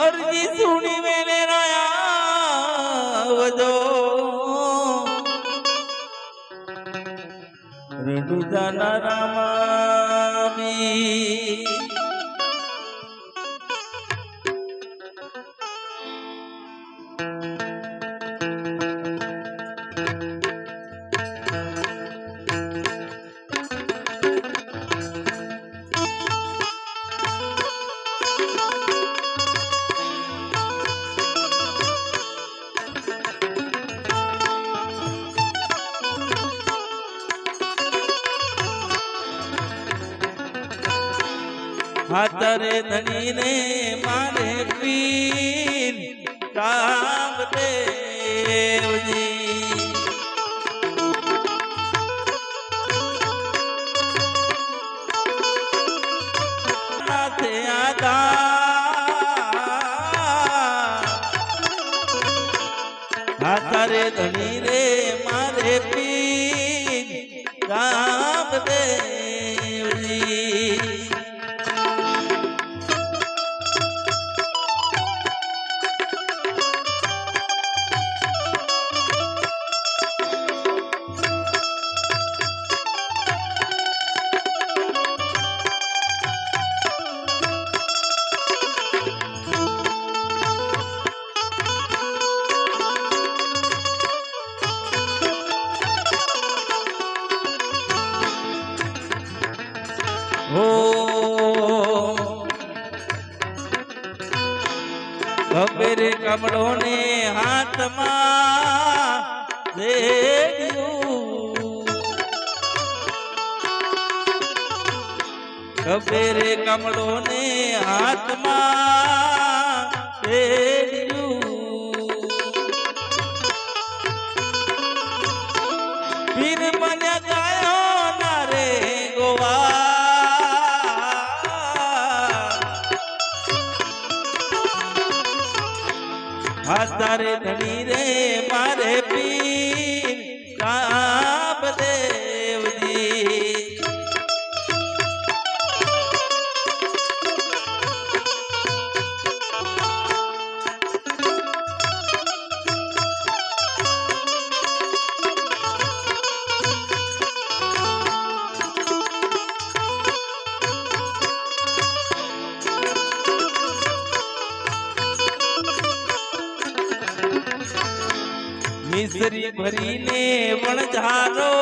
અરજી સુણી મેલે રાયા રડુદાના રામામી हाथरे धनी ने मारे पीर रामदेव जी नाथे आदा हाथरे धनी रे मारे पीर रामदेव जी खबरे कमलों ने हाथ दे खबरे कमलों ने हाथ दे फिर मन गायो ना रे गोवा हाथरे धनी रे मारे पीर रामदेव जी मिसरी भरी ने वणझारो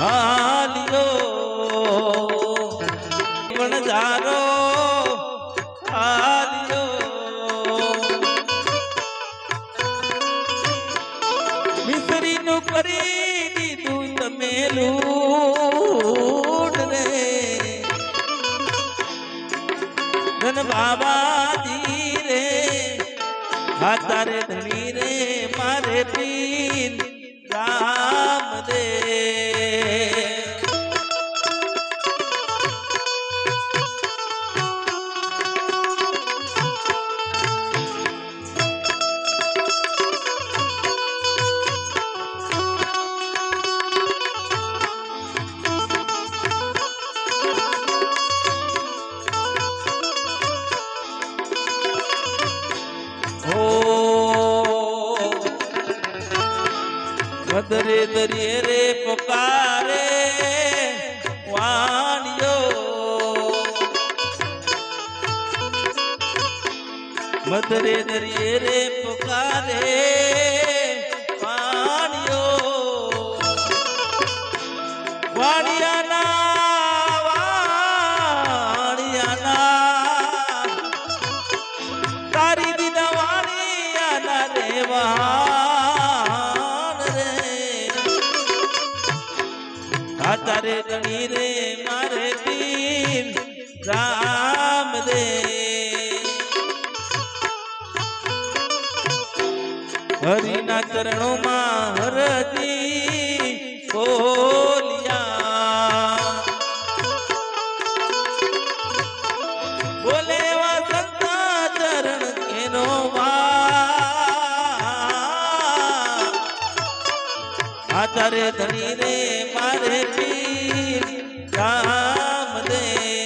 हालियो वणझारो हालियो मिसरी नु करी दीदू तमे लूट रे धन बाबा हाथरे धनी रे मारे पीर रामदेव मदरे दरिए रे पुकारे वाणियो मदरे दरिए रे पुकारे वाणियो वाणियाना वाणियाना तारी दीदा वाणियाना रे वहाँ हाथरे धनी रे मारे पीर रामदेव हरिना चरणों में हरदी बोलिया बोले वा संता चरण के नो हाथरे धनी रे मारे पीर रामदेव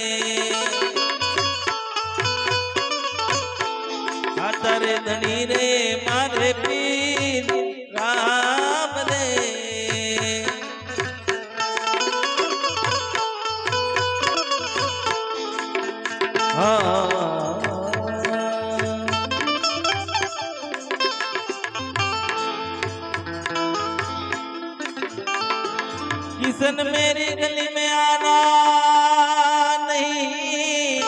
हाँ किशन मेरी गली में आना नहीं,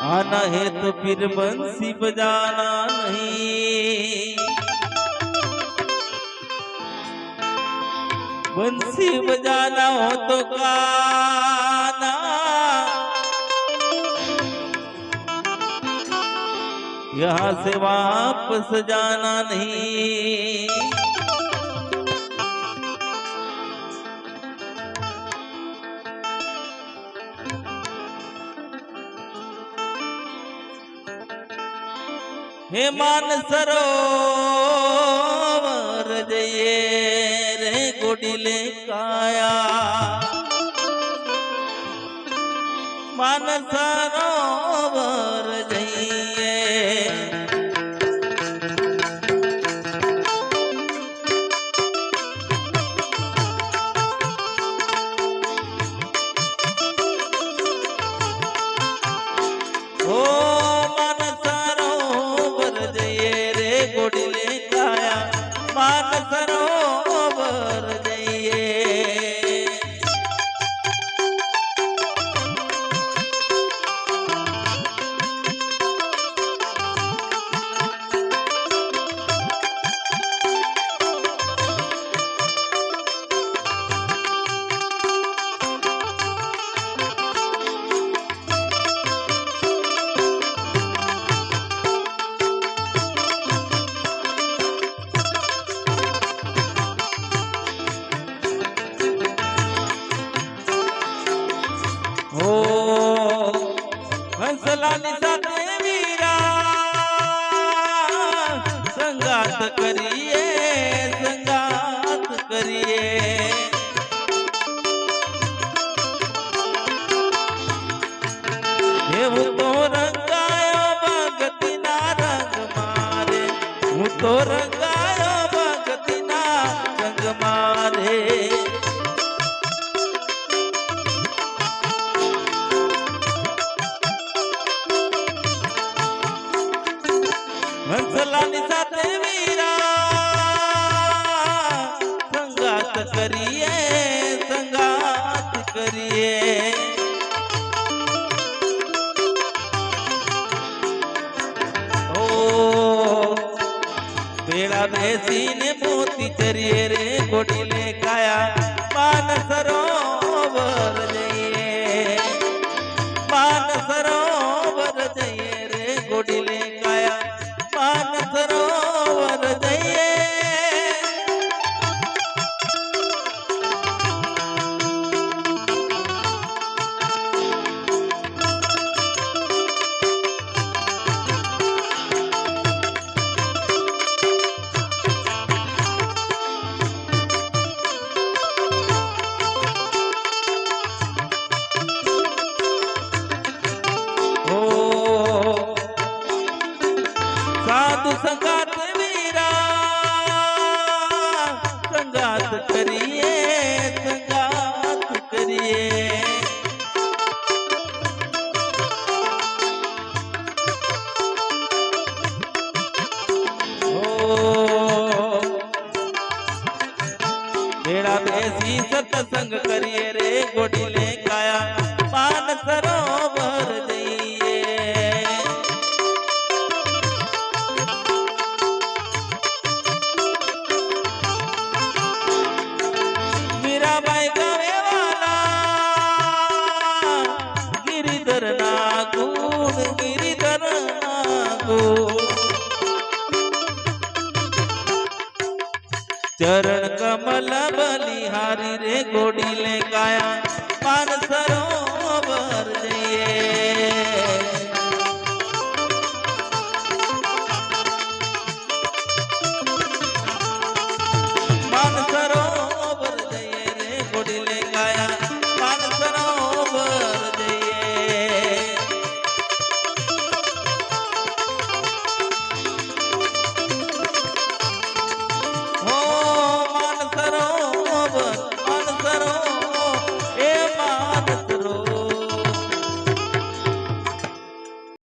आना है तो फिर बंसी बजाना नहीं, बंसी बजाना हो तो गाना, यहाँ से वापस जाना नहीं। हे मान सरोवर जइए रे गोडिले काया, मान सरोवर जइए ओ मान सरोवर जइए रे गोडिले काया, मान सरोवर जइए। हो हंसलानी साथे वीरा संगात करिए, संगात करिए, हे वो तो रंगायो भगती ना रंग मारे, वो तो रंगायो भगती ना रंग मारे। हंसलानी साथे वीरा संगात करिए, संगात करिए, ओ बेड़ा देसी ने मोती चरिए रे गोडिले काया, मान सरोवर जइए, मान सरोवर जइए रे गोडिले काया, मान सरोवर जइए। ओ साधु संगात वीरा संगात करिए, संगात करिए, ओ बेड़ा बेसी सत्संग करिए रे गोडिले काया, मान सरोवर जइए। मीराबाई गावे वाला गिरिधर नागुण, गिरिधर नागुण, चरण कमल बलिहारी रे गोडिले काया,